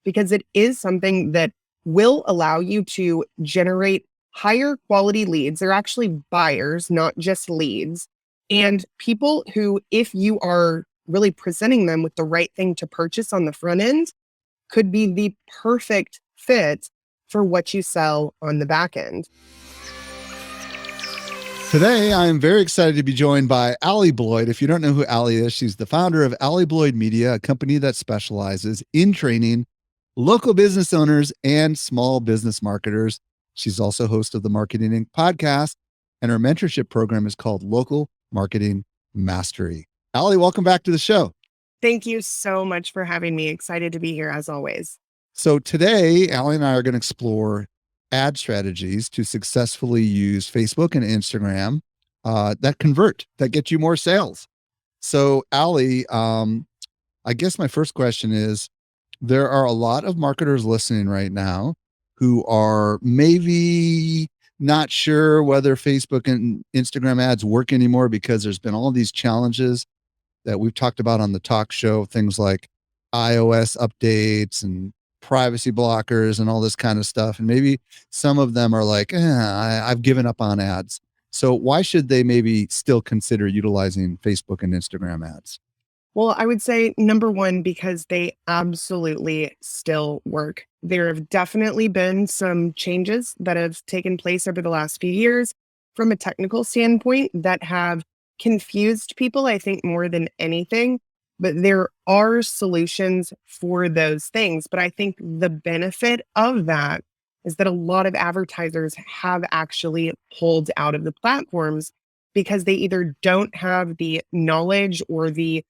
because it is something that will allow you to generate higher quality leads. They're actually buyers, not just leads. And people who, if you are really presenting them with the right thing to purchase on the front end, could be the perfect fit for what you sell on the back end. Today, I am very excited to be joined by Allie Bloyd. If you don't know who Allie is, she's the founder of Allie Bloyd Media, a company that specializes in training local business owners and small business marketers. She's also host of the Marketing Inc. podcast, and her mentorship program is called Local Marketing Mastery. Allie, welcome back to the show. Thank you so much for having me. Excited to be here as always. So today, Allie and I are going to explore ad strategies to successfully use Facebook and Instagram that convert, that get you more sales. So Allie, I guess my first question is, there are a lot of marketers listening right now who are maybe not sure whether Facebook and Instagram ads work anymore because there's been all these challenges that we've talked about on the talk show, things like iOS updates and privacy blockers and all this kind of stuff. And maybe some of them are like, I've given up on ads. So why should they maybe still consider utilizing Facebook and Instagram ads? Well, I would say number one, because they absolutely still work. There have definitely been some changes that have taken place over the last few years from a technical standpoint that have confused people, I think, more than anything. But there are solutions for those things. But I think the benefit of that is that a lot of advertisers have actually pulled out of the platforms because they either don't have the knowledge or the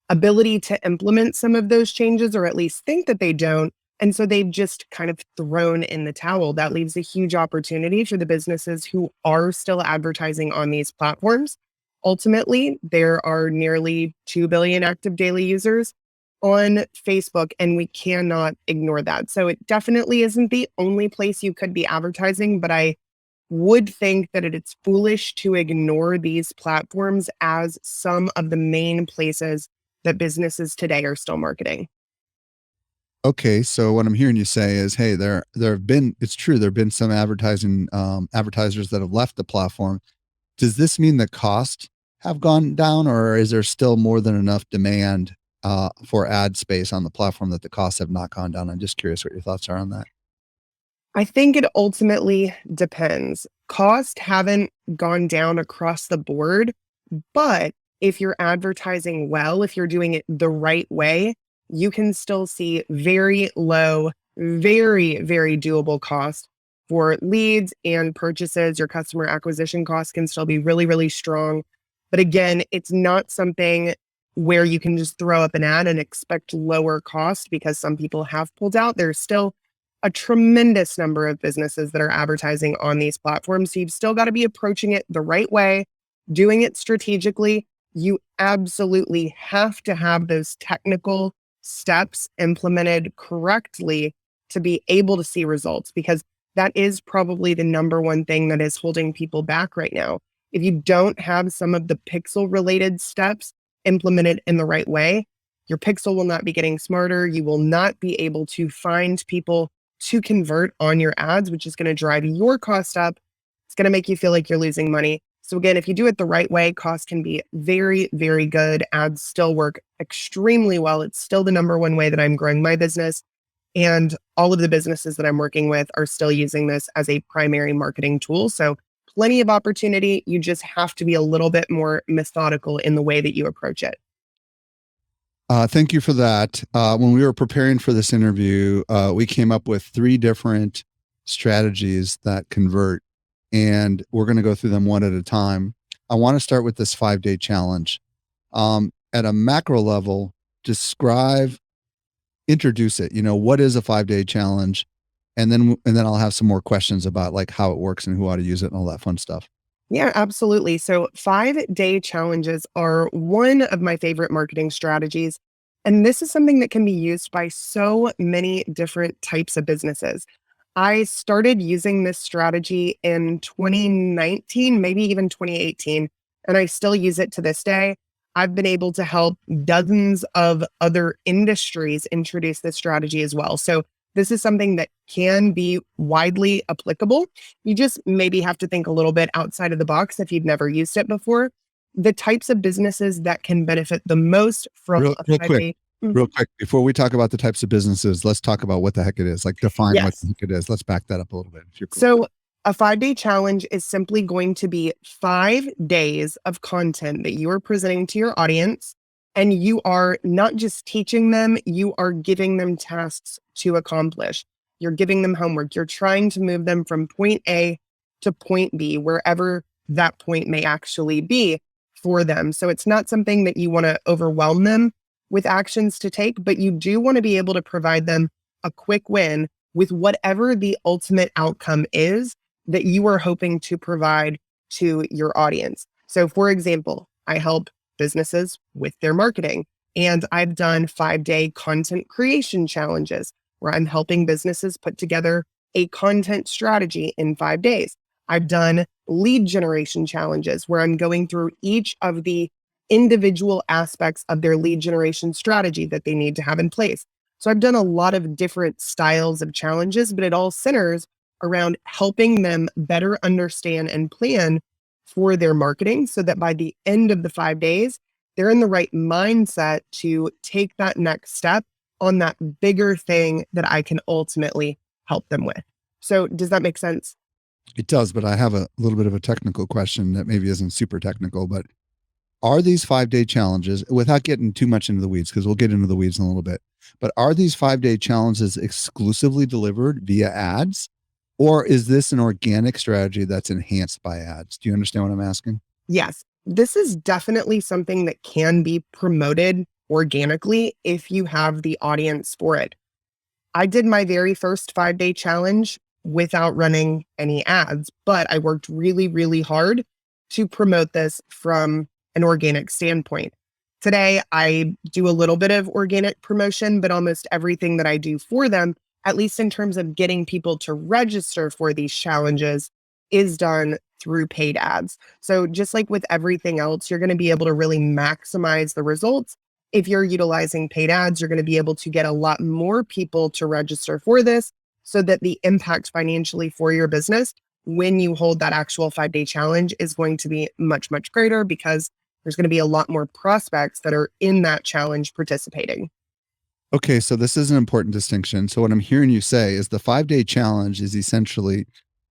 ability to implement some of those changes, or at least think that they don't. And so they've just kind of thrown in the towel. That leaves a huge opportunity for the businesses who are still advertising on these platforms. Ultimately, there are nearly 2 billion active daily users on Facebook, and we cannot ignore that. So it definitely isn't the only place you could be advertising, but I would think that it's foolish to ignore these platforms as some of the main places that businesses today are still marketing. Okay, so what I'm hearing you say is, hey, there have been, it's true, there have been some advertisers that have left the platform. Does this mean the cost have gone down, or is there still more than enough demand for ad space on the platform that the costs have not gone down? I'm just curious what your thoughts are on that. I think it ultimately depends. Costs haven't gone down across the board, but if you're advertising well, if you're doing it the right way, you can still see very low, very, very doable cost for leads and purchases. Your customer acquisition costs can still be really, really strong. But again, it's not something where you can just throw up an ad and expect lower cost because some people have pulled out. There's still a tremendous number of businesses that are advertising on these platforms. So you've still got to be approaching it the right way, doing it strategically. You absolutely have to have those technical steps implemented correctly to be able to see results, because that is probably the number one thing that is holding people back right now. If you don't have some of the pixel related steps implemented in the right way, your pixel will not be getting smarter. You will not be able to find people to convert on your ads, which is going to drive your cost up. It's going to make you feel like you're losing money. So again, if you do it the right way, cost can be very, very good. Ads still work extremely well. It's still the number one way that I'm growing my business. And all of the businesses that I'm working with are still using this as a primary marketing tool. So plenty of opportunity. You just have to be a little bit more methodical in the way that you approach it. Thank you for that. When we were preparing for this interview, we came up with 3 different strategies that convert, and we're going to go through them one at a time. I want to start with this 5-day challenge. At a macro level, introduce it. What is a 5-day challenge? And then I'll have some more questions about like how it works and who ought to use it and all that fun stuff. Yeah, absolutely. So 5-day challenges are one of my favorite marketing strategies. And this is something that can be used by so many different types of businesses. I started using this strategy in 2019, maybe even 2018, and I still use it to this day. I've been able to help dozens of other industries introduce this strategy as well. So this is something that can be widely applicable. You just maybe have to think a little bit outside of the box if you've never used it before. The types of businesses that can benefit the most from Real, a real quick, 5 day. real quick. Before we talk about the types of businesses, let's talk about what the heck it is. Like define what the Yes. heck it is. Let's back that up a little bit. If you're cool. So a 5 day challenge is simply going to be 5 days of content that you are presenting to your audience. And you are not just teaching them, you are giving them tasks to accomplish. You're giving them homework. You're trying to move them from point A to point B, wherever that point may actually be for them. So it's not something that you want to overwhelm them with actions to take, but you do want to be able to provide them a quick win with whatever the ultimate outcome is that you are hoping to provide to your audience. So, for example, I help businesses with their marketing, and I've done 5 day content creation challenges where I'm helping businesses put together a content strategy in 5 days. I've done lead generation challenges where I'm going through each of the individual aspects of their lead generation strategy that they need to have in place. So I've done a lot of different styles of challenges, but it all centers around helping them better understand and plan for their marketing so that by the end of the 5 days, they're in the right mindset to take that next step on that bigger thing that I can ultimately help them with. So, does that make sense? It does, but I have a little bit of a technical question that maybe isn't super technical, but are these 5 day challenges, without getting too much into the weeds, because we'll get into the weeds in a little bit, but are these 5 day challenges exclusively delivered via ads? Or is this an organic strategy that's enhanced by ads? Do you understand what I'm asking? Yes, this is definitely something that can be promoted organically if you have the audience for it. I did my very first 5 day challenge without running any ads, but I worked really, really hard to promote this from an organic standpoint. Today, I do a little bit of organic promotion, but almost everything that I do for them, at least in terms of getting people to register for these challenges, is done through paid ads. So, just like with everything else, you're going to be able to really maximize the results. If you're utilizing paid ads, you're going to be able to get a lot more people to register for this so that the impact financially for your business when you hold that actual 5 day challenge is going to be much, much greater because there's going to be a lot more prospects that are in that challenge participating. Okay, so this is an important distinction. So what I'm hearing you say is the 5 day challenge is essentially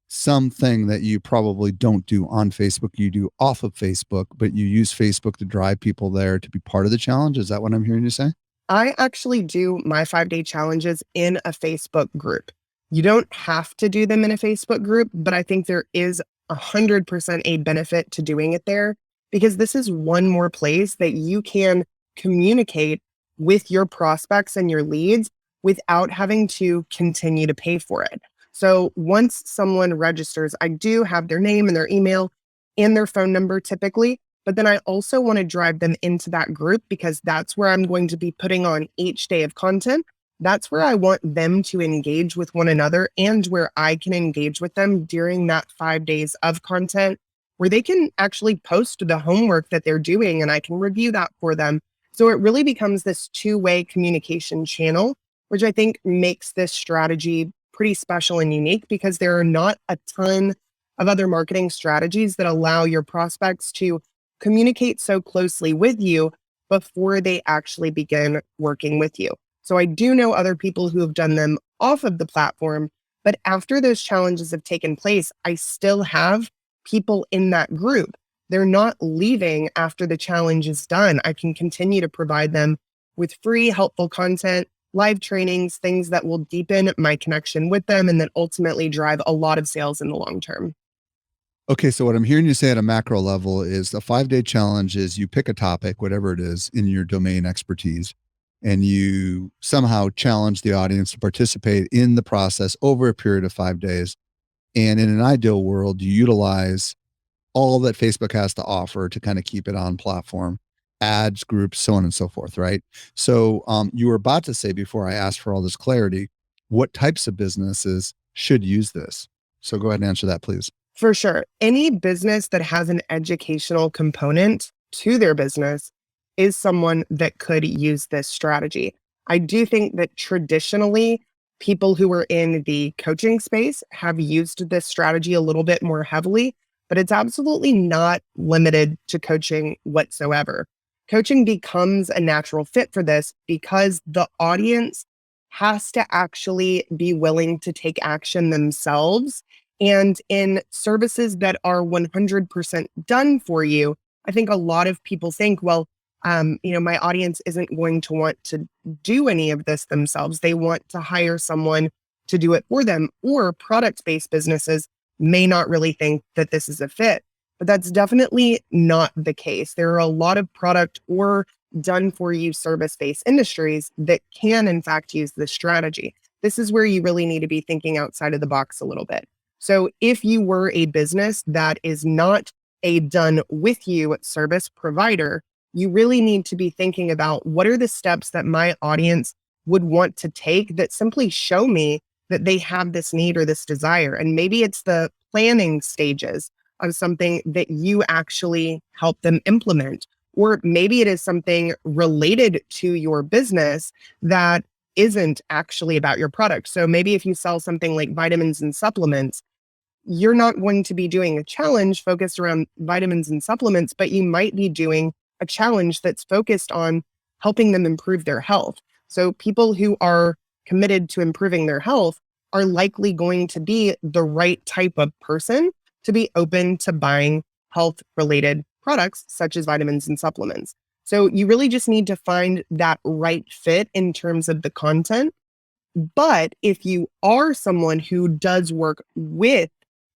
something that you probably don't do on Facebook, you do off of Facebook, but you use Facebook to drive people there to be part of the challenge. Is that what I'm hearing you say? I actually do my 5 day challenges in a Facebook group. You don't have to do them in a Facebook group, but I think there is 100% a benefit to doing it there because this is one more place that you can communicate with your prospects and your leads without having to continue to pay for it. So once someone registers, I do have their name and their email and their phone number typically. But then I also want to drive them into that group because that's where I'm going to be putting on each day of content. That's where I want them to engage with one another and where I can engage with them during that 5 days of content where they can actually post the homework that they're doing and I can review that for them. So it really becomes this two-way communication channel, which I think makes this strategy pretty special and unique because there are not a ton of other marketing strategies that allow your prospects to communicate so closely with you before they actually begin working with you. So I do know other people who have done them off of the platform, but after those challenges have taken place, I still have people in that group. They're not leaving after the challenge is done. I can continue to provide them with free, helpful content, live trainings, things that will deepen my connection with them and then ultimately drive a lot of sales in the long term. Okay, so what I'm hearing you say at a macro level is the 5 day challenge is you pick a topic, whatever it is, in your domain expertise, and you somehow challenge the audience to participate in the process over a period of 5 days. And in an ideal world, you utilize all that Facebook has to offer to kind of keep it on platform, ads, groups, so on and so forth, right? So you were about to say before I asked for all this clarity, what types of businesses should use this? So go ahead and answer that, please. For sure. Any business that has an educational component to their business is someone that could use this strategy. I do think that traditionally, people who are in the coaching space have used this strategy a little bit more heavily, but it's absolutely not limited to coaching whatsoever. Coaching becomes a natural fit for this because the audience has to actually be willing to take action themselves. And in services that are 100% done for you, I think a lot of people think, well, my audience isn't going to want to do any of this themselves. They want to hire someone to do it for them, or product based businesses may not really think that this is a fit. But that's definitely not the case. There are a lot of product or done for you service based industries that can, in fact, use this strategy. This is where you really need to be thinking outside of the box a little bit. So, if you were a business that is not a done with you service provider, you really need to be thinking about what are the steps that my audience would want to take that simply show me that they have this need or this desire. And maybe it's the planning stages of something that you actually help them implement. Or maybe it is something related to your business that isn't actually about your product. So maybe if you sell something like vitamins and supplements, you're not going to be doing a challenge focused around vitamins and supplements, but you might be doing a challenge that's focused on helping them improve their health. So people who are committed to improving their health are likely going to be the right type of person to be open to buying health related products such as vitamins and supplements. So you really just need to find that right fit in terms of the content. But if you are someone who does work with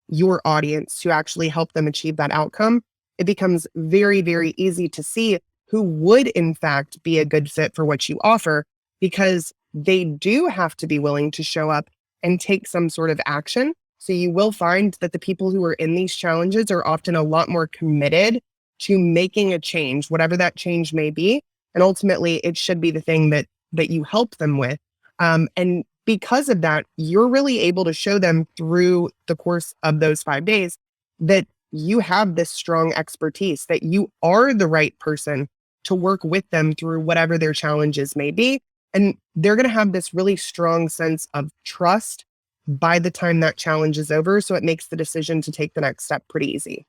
your audience to actually help them achieve that outcome, it becomes very, very easy to see who would, in fact, be a good fit for what you offer, because they do have to be willing to show up and take some sort of action. So you will find that the people who are in these challenges are often a lot more committed to making a change, whatever that change may be. And ultimately, it should be the thing that you help them with. And because of that, you're really able to show them through the course of those 5 days that you have this strong expertise, that you are the right person to work with them through whatever their challenges may be. And they're going to have this really strong sense of trust by the time that challenge is over. So it makes the decision to take the next step pretty easy.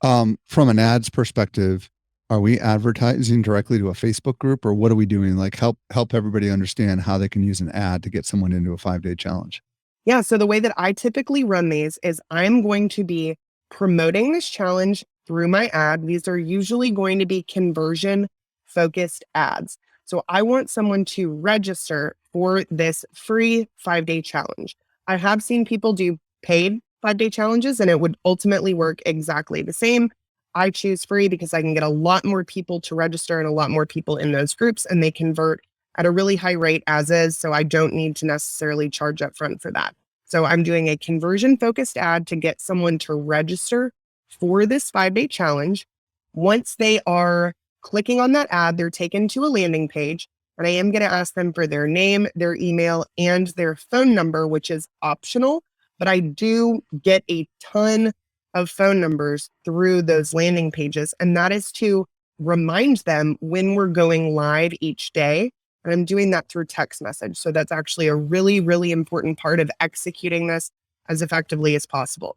From an ads perspective, are we advertising directly to a Facebook group, or what are we doing? Like help everybody understand how they can use an ad to get someone into a 5-day challenge. Yeah. So the way that I typically run these is I'm going to be promoting this challenge through my ad. These are usually going to be conversion focused ads. So I want someone to register for this free 5-day challenge. I have seen people do paid 5-day challenges, and it would ultimately work exactly the same. I choose free because I can get a lot more people to register and a lot more people in those groups, and they convert at a really high rate as is. So I don't need to necessarily charge up front for that. So I'm doing a conversion focused ad to get someone to register for this 5-day challenge. Once they are clicking on that ad, they're taken to a landing page, and I am going to ask them for their name, their email, and their phone number, which is optional. But I do get a ton of phone numbers through those landing pages, and that is to remind them when we're going live each day. And I'm doing that through text message. So that's actually a really, really important part of executing this as effectively as possible.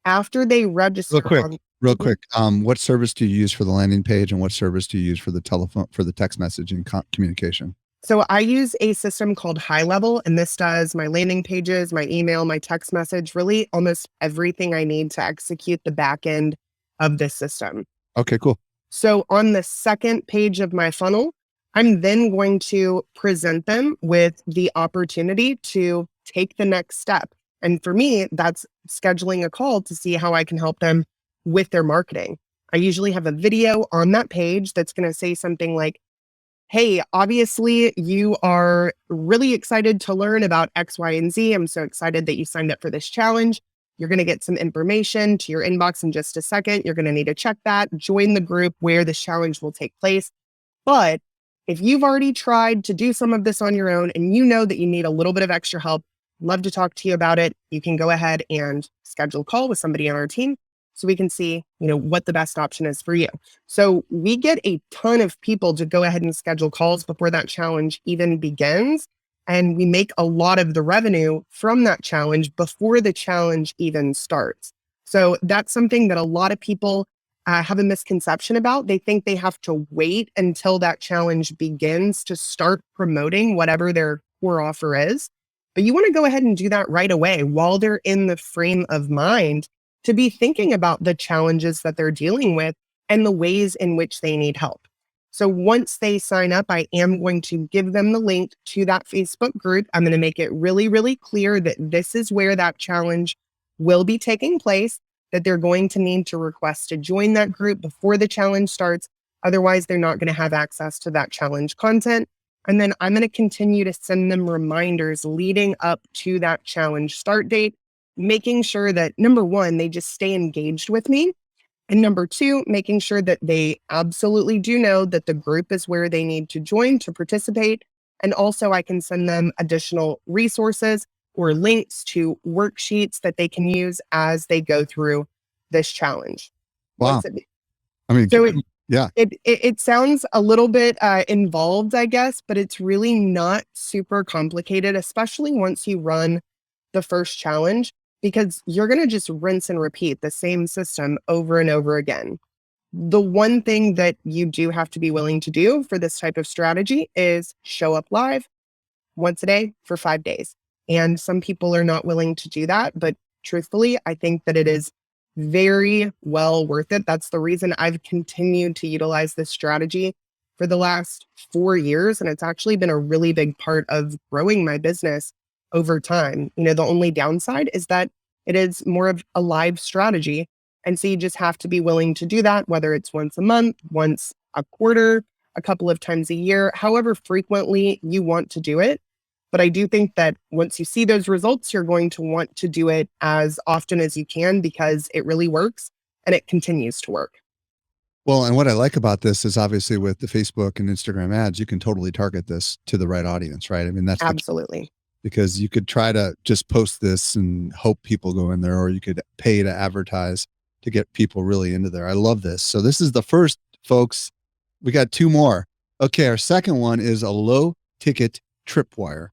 After they register Real quick. What service do you use for the landing page, and what service do you use for the telephone, for the text messaging communication? So I use a system called High Level, and this does my landing pages, my email, my text message, really almost everything I need to execute the back end of this system. Okay, cool. So on the second page of my funnel, I'm then going to present them with the opportunity to take the next step. And for me, that's scheduling a call to see how I can help them with their marketing. I usually have a video on that page that's going to say something like, hey, obviously you are really excited to learn about X, Y, and Z. I'm so excited that you signed up for this challenge. You're going to get some information to your inbox in just a second. You're going to need to check that, join the group where this challenge will take place. But if you've already tried to do some of this on your own and you know that you need a little bit of extra help, love to talk to you about it. You can go ahead and schedule a call with somebody on our team, so we can see, what the best option is for you. So we get a ton of people to go ahead and schedule calls before that challenge even begins. And we make a lot of the revenue from that challenge before the challenge even starts. So that's something that a lot of people have a misconception about. They think they have to wait until that challenge begins to start promoting whatever their core offer is. But you want to go ahead and do that right away while they're in the frame of mind to be thinking about the challenges that they're dealing with and the ways in which they need help. So once they sign up, I am going to give them the link to that Facebook group. I'm going to make it really, really clear that this is where that challenge will be taking place, that they're going to need to request to join that group before the challenge starts. Otherwise, they're not going to have access to that challenge content. And then I'm going to continue to send them reminders leading up to that challenge start date, making sure that, number one, they just stay engaged with me. And number two, making sure that they absolutely do know that the group is where they need to join to participate. And also, I can send them additional resources or links to worksheets that they can use as they go through this challenge. Wow. I mean, so yeah. It sounds a little bit involved, I guess, but it's really not super complicated, especially once you run the first challenge, because you're going to just rinse and repeat the same system over and over again. The one thing that you do have to be willing to do for this type of strategy is show up live once a day for 5 days. And some people are not willing to do that. But truthfully, I think that it is very well worth it. That's the reason I've continued to utilize this strategy for the last 4 years. And it's actually been a really big part of growing my business over time. The only downside is that it is more of a live strategy. And so you just have to be willing to do that, whether it's once a month, once a quarter, a couple of times a year, however frequently you want to do it. But I do think that once you see those results, you're going to want to do it as often as you can because it really works and it continues to work. Well, and what I like about this is obviously with the Facebook and Instagram ads, you can totally target this to the right audience, right? I mean, that's absolutely. Because you could try to just post this and hope people go in there, or you could pay to advertise to get people really into there. I love this. So this is the first, folks. We got 2 more. Okay. Our second one is a low ticket tripwire.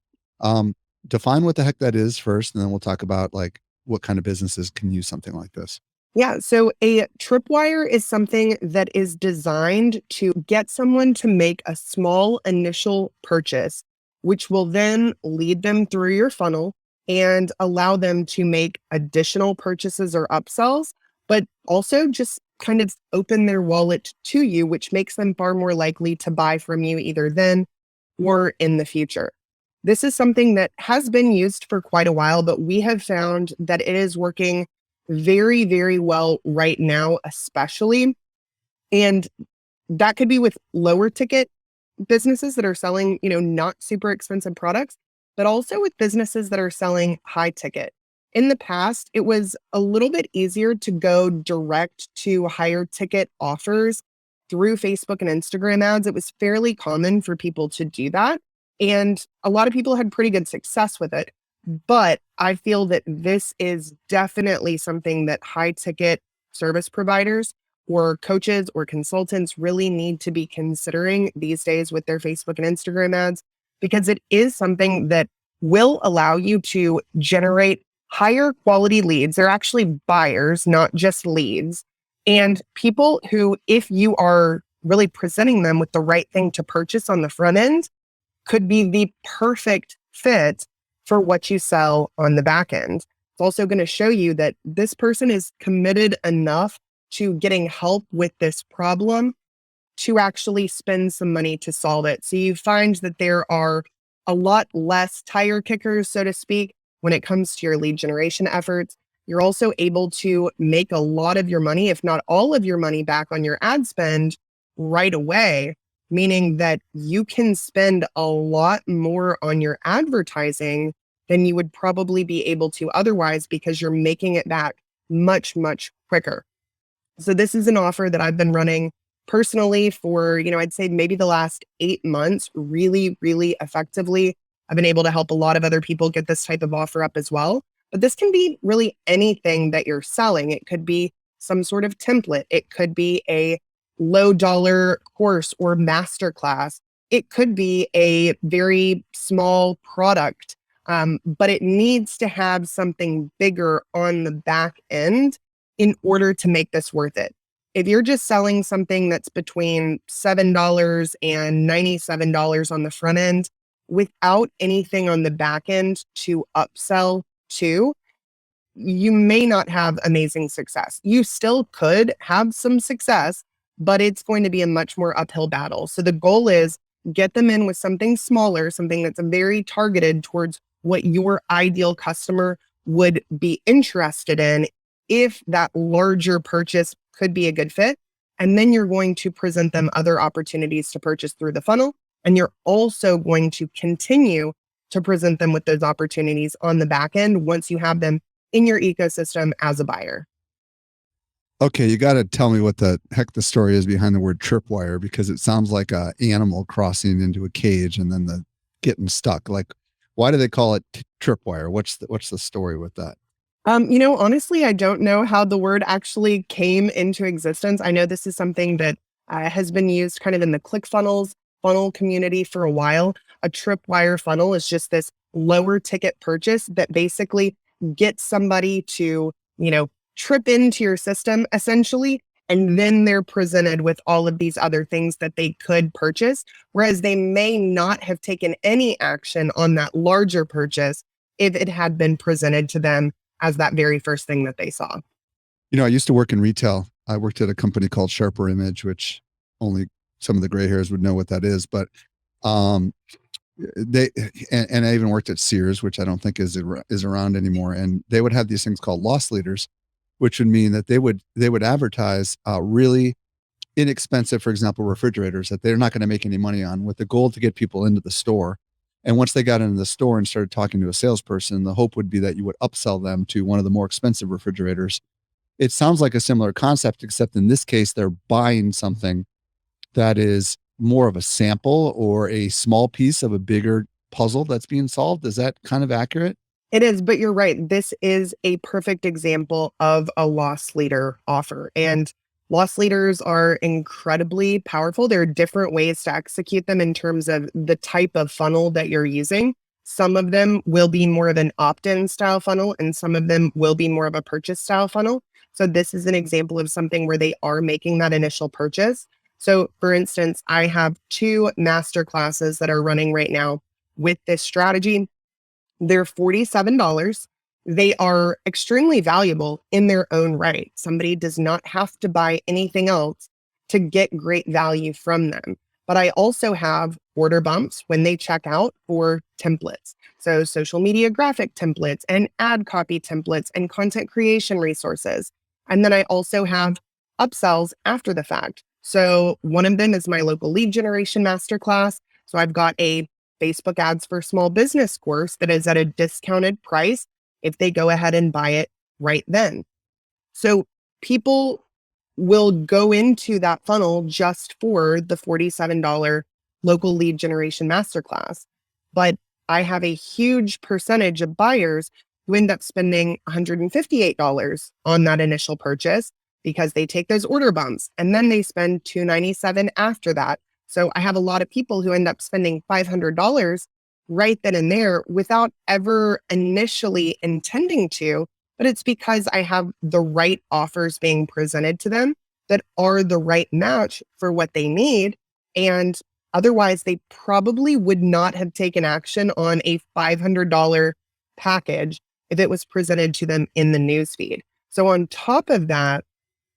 Define what the heck that is first, and then we'll talk about like what kind of businesses can use something like this. Yeah. So a tripwire is something that is designed to get someone to make a small initial purchase, which will then lead them through your funnel and allow them to make additional purchases or upsells, but also just kind of open their wallet to you, which makes them far more likely to buy from you either then or in the future. This is something that has been used for quite a while, but we have found that it is working very, very well right now, especially. And that could be with lower ticket businesses that are selling, not super expensive products, but also with businesses that are selling high ticket. In the past, it was a little bit easier to go direct to higher ticket offers through Facebook and Instagram ads. It was fairly common for people to do that. And a lot of people had pretty good success with it. But I feel that this is definitely something that high ticket service providers or coaches or consultants really need to be considering these days with their Facebook and Instagram ads, because it is something that will allow you to generate higher quality leads. They're actually buyers, not just leads. And people who, if you are really presenting them with the right thing to purchase on the front end, could be the perfect fit for what you sell on the back end. It's also going to show you that this person is committed enough to getting help with this problem to actually spend some money to solve it. So you find that there are a lot less tire kickers, so to speak, when it comes to your lead generation efforts. You're also able to make a lot of your money, if not all of your money, back on your ad spend right away, meaning that you can spend a lot more on your advertising than you would probably be able to otherwise because you're making it back much, much quicker. So this is an offer that I've been running personally for, I'd say maybe the last 8 months, really, really effectively. I've been able to help a lot of other people get this type of offer up as well. But this can be really anything that you're selling. It could be some sort of template. It could be a low dollar course or masterclass. It could be a very small product, but it needs to have something bigger on the back end in order to make this worth it. If you're just selling something that's between $7 and $97 on the front end without anything on the back end to upsell to, you may not have amazing success. You still could have some success, but it's going to be a much more uphill battle. So the goal is get them in with something smaller, something that's very targeted towards what your ideal customer would be interested in if that larger purchase could be a good fit. And then you're going to present them other opportunities to purchase through the funnel. And you're also going to continue to present them with those opportunities on the back end once you have them in your ecosystem as a buyer. Okay, you got to tell me what the heck the story is behind the word tripwire, because it sounds like a animal crossing into a cage and then the getting stuck. Like, why do they call it tripwire? What's the story with that? Honestly, I don't know how the word actually came into existence. I know this is something that has been used kind of in the ClickFunnels funnel community for a while. A tripwire funnel is just this lower ticket purchase that basically gets somebody to, trip into your system essentially. And then they're presented with all of these other things that they could purchase, whereas they may not have taken any action on that larger purchase if it had been presented to them as that very first thing that they saw. I used to work in retail. I worked at a company called Sharper Image, which only some of the gray hairs would know what that is. But they and I even worked at Sears, which I don't think is around anymore. And they would have these things called loss leaders, which would mean that they would advertise really inexpensive, for example, refrigerators that they're not going to make any money on, with the goal to get people into the store. And once they got into the store and started talking to a salesperson, the hope would be that you would upsell them to one of the more expensive refrigerators. It sounds like a similar concept, except in this case, they're buying something that is more of a sample or a small piece of a bigger puzzle that's being solved. Is that kind of accurate? It is, but you're right. This is a perfect example of a loss leader offer. And loss leaders are incredibly powerful. There are different ways to execute them in terms of the type of funnel that you're using. Some of them will be more of an opt-in style funnel, and some of them will be more of a purchase style funnel. So this is an example of something where they are making that initial purchase. So for instance, I have 2 master classes that are running right now with this strategy. They're $47. They are extremely valuable in their own right. Somebody does not have to buy anything else to get great value from them. But I also have order bumps when they check out for templates. So social media graphic templates and ad copy templates and content creation resources. And then I also have upsells after the fact. So one of them is my local lead generation masterclass. So I've got a Facebook ads for small business course that is at a discounted price if they go ahead and buy it right then. So people will go into that funnel just for the $47 local lead generation masterclass. But I have a huge percentage of buyers who end up spending $158 on that initial purchase because they take those order bumps and then they spend $297 after that. So I have a lot of people who end up spending $500 right then and there without ever initially intending to, but it's because I have the right offers being presented to them that are the right match for what they need. And otherwise, they probably would not have taken action on a $500 package if it was presented to them in the newsfeed. So on top of that,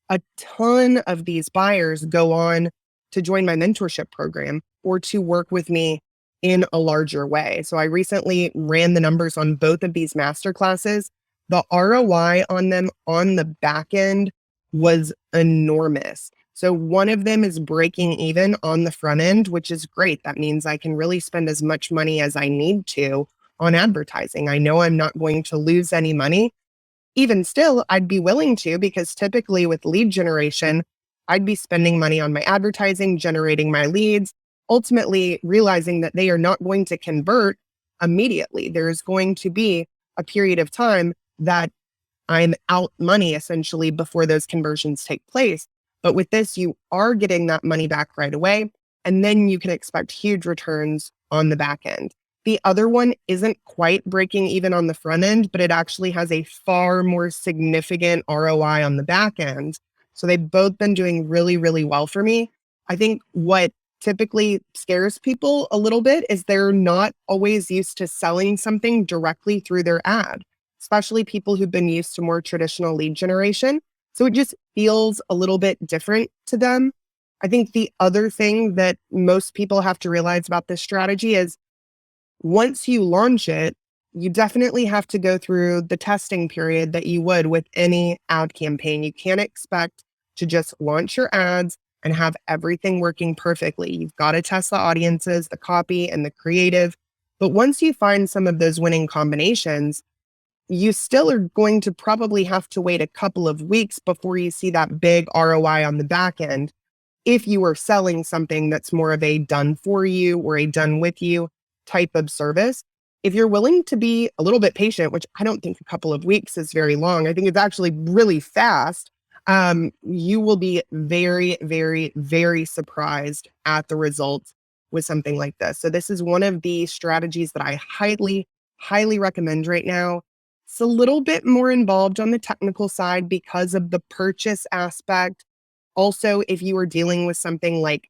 a ton of these buyers go on to join my mentorship program or to work with me in a larger way. So I recently ran the numbers on both of these masterclasses. The ROI on them on the back end was enormous. So one of them is breaking even on the front end, which is great. That means I can really spend as much money as I need to on advertising. I know I'm not going to lose any money. Even still, I'd be willing to, because typically with lead generation, I'd be spending money on my advertising, generating my leads, ultimately realizing that they are not going to convert immediately. There's going to be a period of time that I'm out money essentially before those conversions take place. But with this, you are getting that money back right away. And then you can expect huge returns on the back end. The other one isn't quite breaking even on the front end, but it actually has a far more significant ROI on the back end. So they've both been doing really, really well for me. I think what typically scares people a little bit is they're not always used to selling something directly through their ad, especially people who've been used to more traditional lead generation. So it just feels a little bit different to them. I think the other thing that most people have to realize about this strategy is once you launch it, you definitely have to go through the testing period that you would with any ad campaign. You can't expect to just launch your ads and have everything working perfectly. You've got to test the audiences, the copy, and the creative. But once you find some of those winning combinations, you still are going to probably have to wait a couple of weeks before you see that big ROI on the back end. If you are selling something that's more of a done for you or a done with you type of service, if you're willing to be a little bit patient, which I don't think a couple of weeks is very long, I think it's actually really fast. You will be very, very, very surprised at the results with something like this. So this is one of the strategies that I highly, highly recommend right now. It's a little bit more involved on the technical side because of the purchase aspect. Also, if you are dealing with something like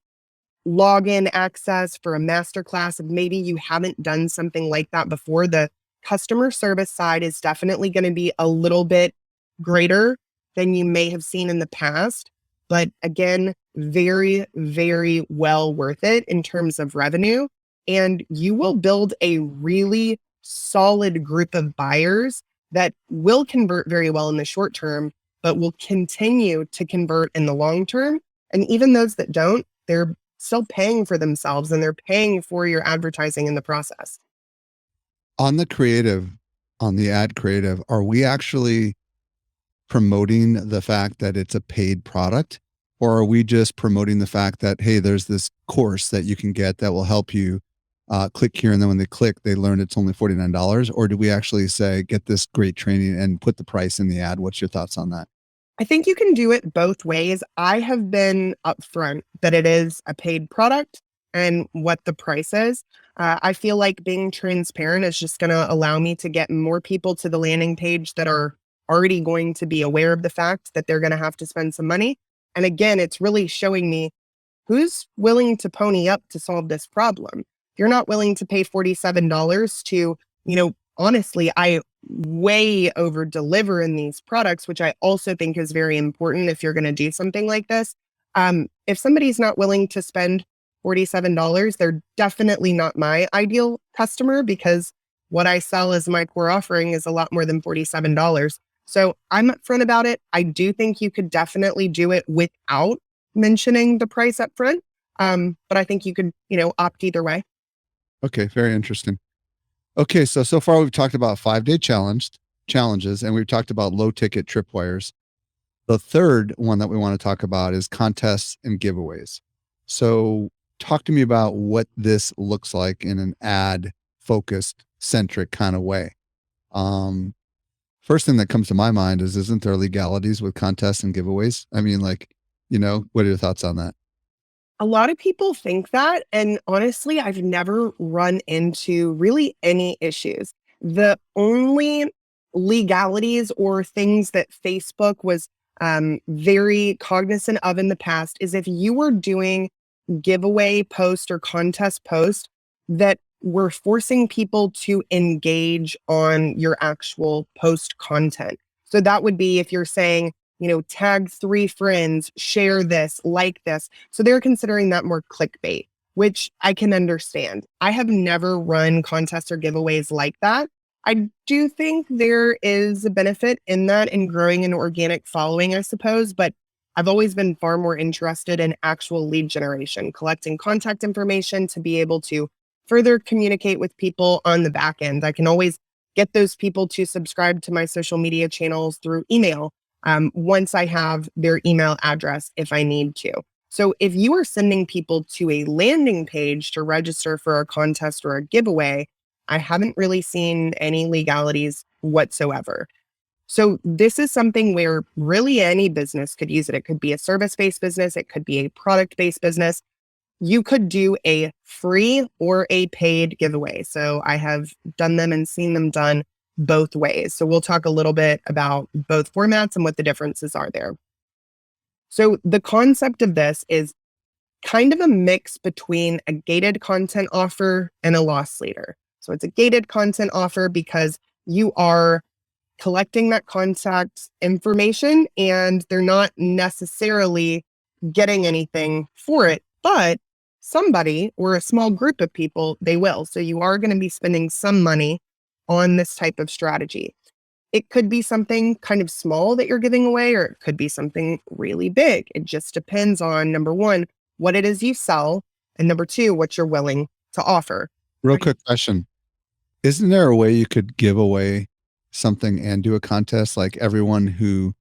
login access for a masterclass, and maybe you haven't done something like that before, the customer service side is definitely going to be a little bit greater than you may have seen in the past. But again, very, very well worth it in terms of revenue. And you will build a really solid group of buyers that will convert very well in the short term, but will continue to convert in the long term. And even those that don't, they're still paying for themselves and they're paying for your advertising in the process. On the creative, on the ad creative, are we actually promoting the fact that it's a paid product? Or are we just promoting the fact that, hey, there's this course that you can get that will help you click here. And then when they click, they learn it's only $49. Or do we actually say, get this great training and put the price in the ad? What's your thoughts on that? I think you can do it both ways. I have been upfront that it is a paid product and what the price is. I feel like being transparent is just going to allow me to get more people to the landing page that are already going to be aware of the fact that they're going to have to spend some money. And again, it's really showing me who's willing to pony up to solve this problem. If you're not willing to pay $47 to, honestly, I way over deliver in these products, which I also think is very important if you're going to do something like this. If somebody's not willing to spend $47, they're definitely not my ideal customer because what I sell as my core offering is a lot more than $47. So I'm upfront about it. I do think you could definitely do it without mentioning the price up front. But I think you could, opt either way. Okay, very interesting. Okay, so far we've talked about 5-day challenges, and we've talked about low ticket tripwires. The third one that we want to talk about is contests and giveaways. So talk to me about what this looks like in an ad focused centric kind of way. First thing that comes to my mind is, isn't there legalities with contests and giveaways? I mean, what are your thoughts on that? A lot of people think that, and honestly, I've never run into really any issues. The only legalities or things that Facebook was very cognizant of in the past is if you were doing giveaway post or contest post that were forcing people to engage on your actual post content. So that would be if you're saying, tag 3 friends, share this, like this. So they're considering that more clickbait, which I can understand. I have never run contests or giveaways like that. I do think there is a benefit in that in growing an organic following, I suppose, but I've always been far more interested in actual lead generation, collecting contact information to be able to further communicate with people on the back end. I can always get those people to subscribe to my social media channels through email once I have their email address if I need to. So if you are sending people to a landing page to register for a contest or a giveaway, I haven't really seen any legalities whatsoever. So this is something where really any business could use it. It could be a service-based business, it could be a product-based business. You could do a free or a paid giveaway. So I have done them and seen them done both ways. So we'll talk a little bit about both formats and what the differences are there. So the concept of this is kind of a mix between a gated content offer and a loss leader. So it's a gated content offer because you are collecting that contact information and they're not necessarily getting anything for it, but somebody or a small group of people, they will. So you are going to be spending some money on this type of strategy. It could be something kind of small that you're giving away, or it could be something really big. It just depends on number one, what it is you sell, and number two, what you're willing to offer. Real quick question. Isn't there a way you could give away something and do a contest? Like everyone who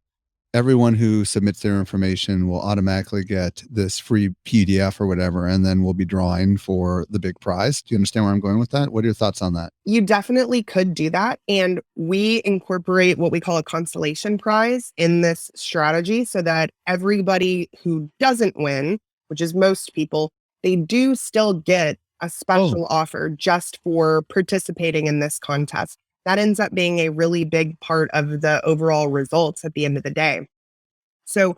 submits their information will automatically get this free PDF or whatever, and then we'll be drawing for the big prize. Do you understand where I'm going with that? What are your thoughts on that? You definitely could do that. And we incorporate what we call a constellation prize in this strategy so that everybody who doesn't win, which is most people, they do still get a special offer just for participating in this contest. That ends up being a really big part of the overall results at the end of the day. So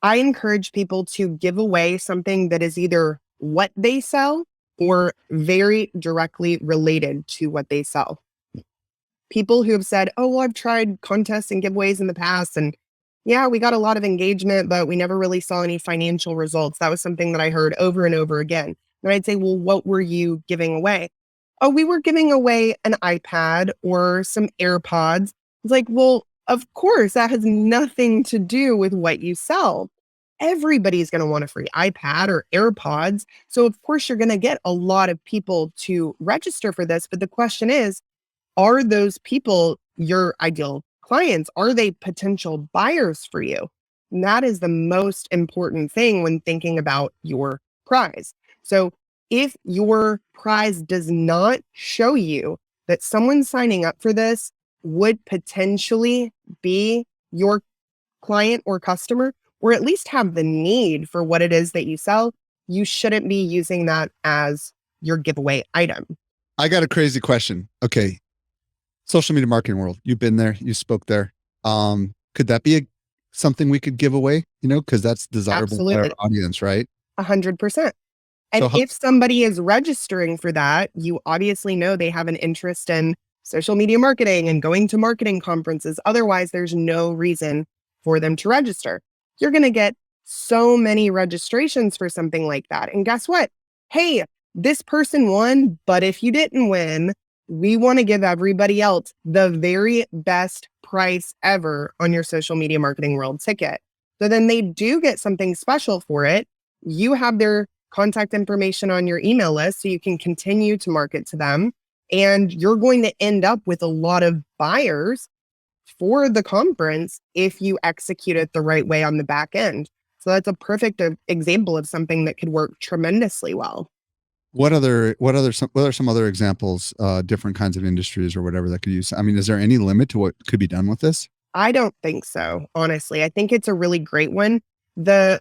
I encourage people to give away something that is either what they sell or very directly related to what they sell. People who have said, oh, well, I've tried contests and giveaways in the past, and yeah, we got a lot of engagement, but we never really saw any financial results. That was something that I heard over and over again. And I'd say, well, what were you giving away? Oh, we were giving away an iPad or some AirPods. It's like, well, of course, that has nothing to do with what you sell. Everybody's going to want a free iPad or AirPods. So, of course, you're going to get a lot of people to register for this. But the question is, are those people your ideal clients? Are they potential buyers for you? And that is the most important thing when thinking about your prize. So if your prize does not show you that someone signing up for this would potentially be your client or customer, or at least have the need for what it is that you sell, you shouldn't be using that as your giveaway item. I got a crazy question. Okay. Social media marketing world. You've been there, you spoke there. Could that be something we could give away? Because that's desirable to our Absolutely. audience, right? 100%. And So if somebody is registering for that, you obviously know they have an interest in social media marketing and going to marketing conferences. Otherwise, there's no reason for them to register. You're going to get so many registrations for something like that. And guess what? Hey, this person won, but if you didn't win, we want to give everybody else the very best price ever on your social media marketing world ticket. So then they do get something special for it. You have their contact information on your email list so you can continue to market to them. And you're going to end up with a lot of buyers for the conference if you execute it the right way on the back end. So that's a perfect example of something that could work tremendously well. what are some other examples, different kinds of industries or whatever that could use? I mean, is there any limit to what could be done with this? I don't think so, honestly. I think it's a really great one. The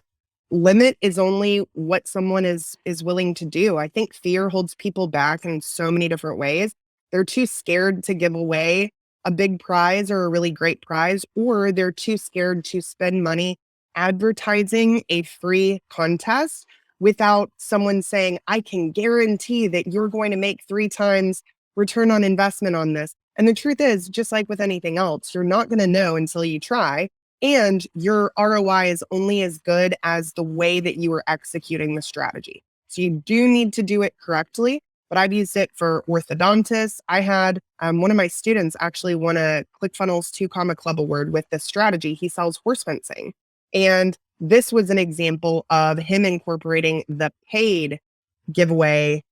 limit is only what someone is willing to do. I think fear holds people back in so many different ways. They're too scared to give away a big prize or a really great prize, or they're too scared to spend money advertising a free contest without someone saying, I can guarantee that you're going to make 3 times return on investment on this. And the truth is, just like with anything else, you're not going to know until you try. And your ROI is only as good as the way that you are executing the strategy. So you do need to do it correctly. But I've used it for orthodontists. I had one of my students actually won a ClickFunnels 2 Comma Club award with this strategy. He sells horse fencing. And this was an example of him incorporating the paid giveaway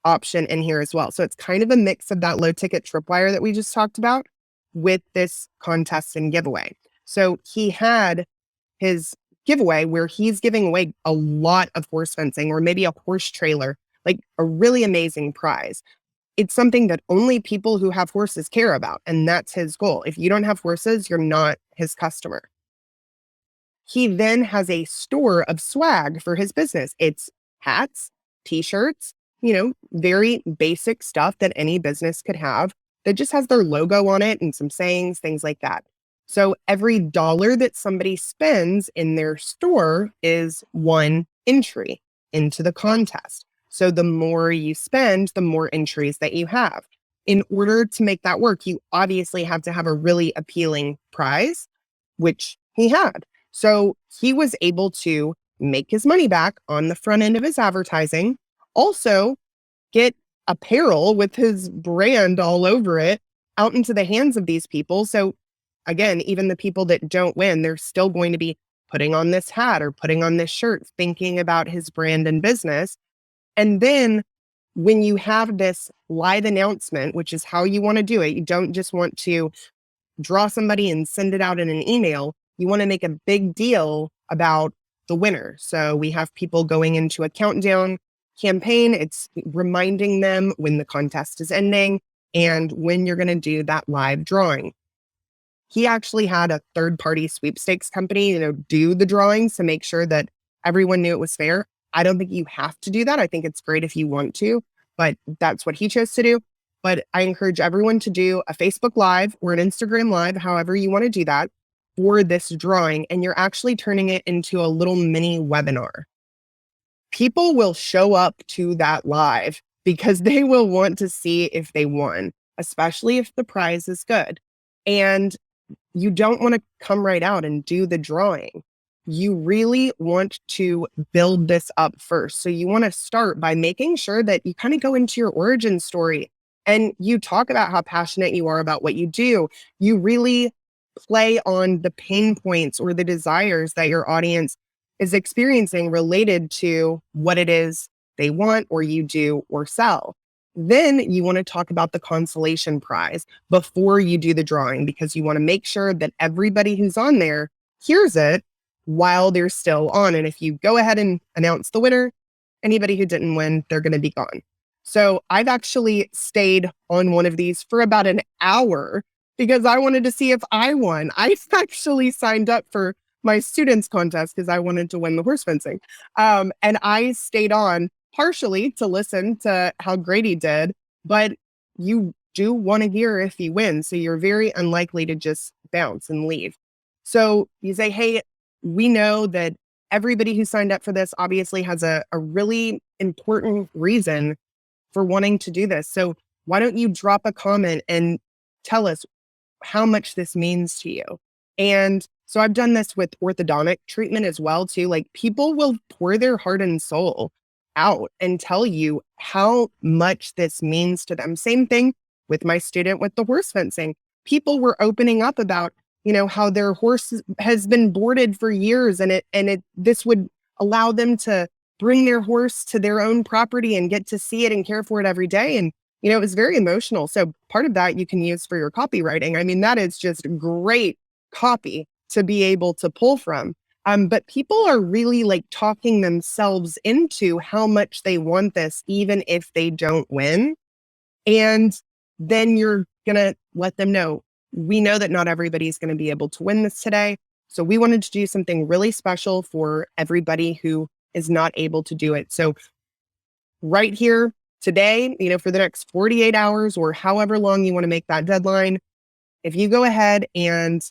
option in here as well. So it's kind of a mix of that low ticket tripwire that we just talked about with this contest and giveaway. So he had his giveaway where he's giving away a lot of horse fencing or maybe a horse trailer, like a really amazing prize. it's something that only people who have horses care about. And that's his goal. If you don't have horses, you're not his customer. He then has a store of swag for his business. It's hats, t-shirts, very basic stuff that any business could have that just has their logo on it and some sayings, things like that. So every dollar that somebody spends in their store is one entry into the contest. So the more you spend, the more entries that you have. In order to make that work, you obviously have to have a really appealing prize, which he had. So he was able to make his money back on the front end of his advertising, also get apparel with his brand all over it out into the hands of these people. So again, even the people that don't win, they're still going to be putting on this hat or putting on this shirt, thinking about his brand and business. And then when you have this live announcement, which is how you want to do it, you don't just want to draw somebody and send it out in an email. You want to make a big deal about the winner. So we have people going into a countdown campaign. It's reminding them when the contest is ending and when you're going to do that live drawing. He actually had a third-party sweepstakes company, do the drawings to make sure that everyone knew it was fair. I don't think you have to do that. I think it's great if you want to, but that's what he chose to do. But I encourage everyone to do a Facebook Live or an Instagram Live, however you want to do that, for this drawing. And you're actually turning it into a little mini webinar. People will show up to that live because they will want to see if they won, especially if the prize is good. And you don't want to come right out and do the drawing. You really want to build this up first. So you want to start by making sure that you kind of go into your origin story and you talk about how passionate you are about what you do. You really play on the pain points or the desires that your audience is experiencing related to what it is they want or you do or sell. Then you want to talk about the consolation prize before you do the drawing, because you want to make sure that everybody who's on there hears it while they're still on. And if you go ahead and announce the winner, anybody who didn't win, they're going to be gone. So I've actually stayed on one of these for about an hour because I wanted to see if I won. I actually signed up for my students contest because I wanted to win the horse fencing. And I stayed on partially to listen to how great he did, but you do want to hear if he wins. So you're very unlikely to just bounce and leave. So you say, hey, we know that everybody who signed up for this obviously has a really important reason for wanting to do this. So why don't you drop a comment and tell us how much this means to you? And so I've done this with orthodontic treatment as well, too. Like, people will pour their heart and soul out and tell you how much this means to them. Same thing with my student with the horse fencing. People were opening up about, how their horse has been boarded for years, and this would allow them to bring their horse to their own property and get to see it and care for it every day. And, it was very emotional. So part of that you can use for your copywriting. I mean, that is just great copy to be able to pull from. But people are really talking themselves into how much they want this, even if they don't win. And then you're going to let them know, we know that not everybody's going to be able to win this today. So we wanted to do something really special for everybody who is not able to do it. So right here today, for the next 48 hours or however long you want to make that deadline, if you go ahead and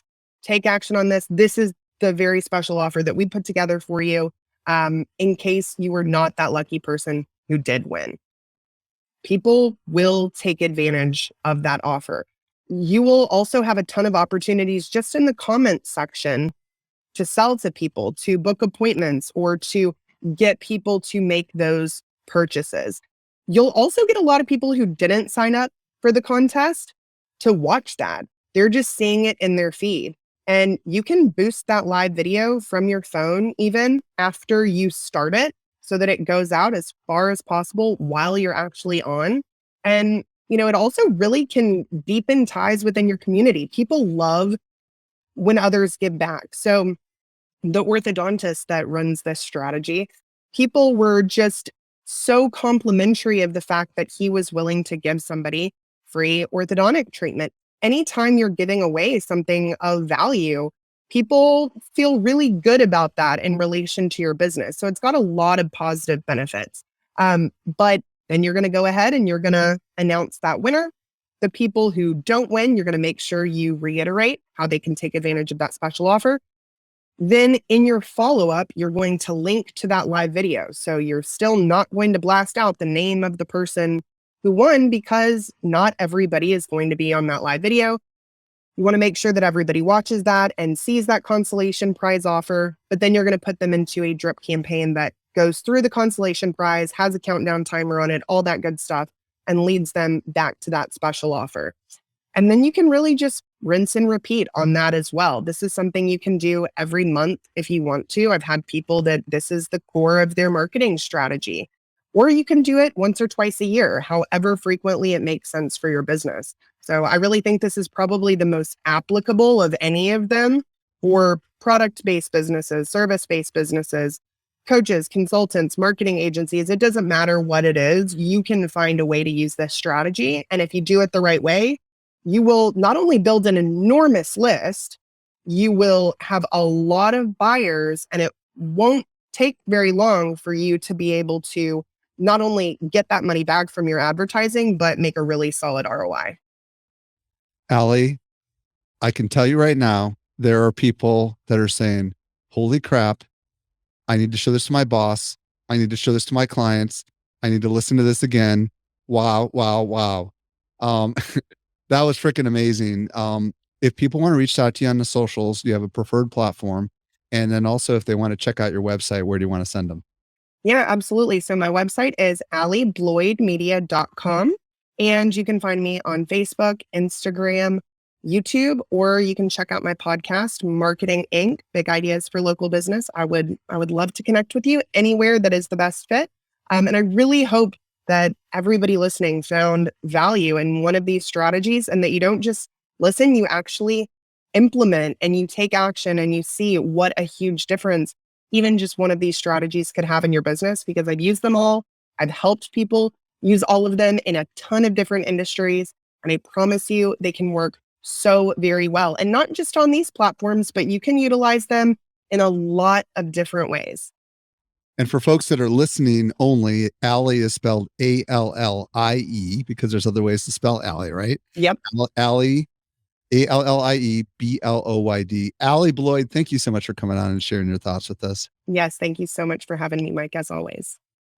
take action on this, this is the very special offer that we put together for you, in case you were not that lucky person who did win. People will take advantage of that offer. You will also have a ton of opportunities just in the comment section to sell to people, to book appointments, or to get people to make those purchases. You'll also get a lot of people who didn't sign up for the contest to watch that. They're just seeing it in their feed. And you can boost that live video from your phone even after you start it so that it goes out as far as possible while you're actually on. And, it also really can deepen ties within your community. People love when others give back. So the orthodontist that runs this strategy, people were just so complimentary of the fact that he was willing to give somebody free orthodontic treatment. Anytime you're giving away something of value, people feel really good about that in relation to your business. So it's got a lot of positive benefits. But then you're going to go ahead and you're going to announce that winner. The people who don't win, you're going to make sure you reiterate how they can take advantage of that special offer. Then in your follow up, you're going to link to that live video. So you're still not going to blast out the name of the person who won because not everybody is going to be on that live video. You want to make sure that everybody watches that and sees that consolation prize offer, but then you're going to put them into a drip campaign that goes through the consolation prize, has a countdown timer on it, all that good stuff, and leads them back to that special offer. And then you can really just rinse and repeat on that as well. This is something you can do every month if you want to. I've had people that this is the core of their marketing strategy. Or you can do it once or twice a year, however frequently it makes sense for your business. So I really think this is probably the most applicable of any of them for product-based businesses, service-based businesses, coaches, consultants, marketing agencies. It doesn't matter what it is. You can find a way to use this strategy. And if you do it the right way, you will not only build an enormous list, you will have a lot of buyers, and it won't take very long for you to be able to not only get that money back from your advertising, but make a really solid ROI. Allie, I can tell you right now, there are people that are saying, holy crap, I need to show this to my boss. I need to show this to my clients. I need to listen to this again. Wow, wow, wow. That was freaking amazing. If people want to reach out to you on the socials, do you have a preferred platform? And then also if they want to check out your website, where do you want to send them? Yeah, absolutely. So my website is alliebloydmedia.com. And you can find me on Facebook, Instagram, YouTube, or you can check out my podcast, Marketing Inc. Big Ideas for Local Business. I would love to connect with you anywhere that is the best fit. And I really hope that everybody listening found value in one of these strategies and that you don't just listen, you actually implement and you take action and you see what a huge difference even just one of these strategies could have in your business, because I've used them all. I've helped people use all of them in a ton of different industries. And I promise you, they can work so very well. And not just on these platforms, but you can utilize them in a lot of different ways. And for folks that are listening only, Allie is spelled Allie because there's other ways to spell Allie, right? Yep. Allie, ALLIEBLOYD. Allie Bloyd, thank you so much for coming on and sharing your thoughts with us. Yes. Thank you so much for having me, Mike, as always.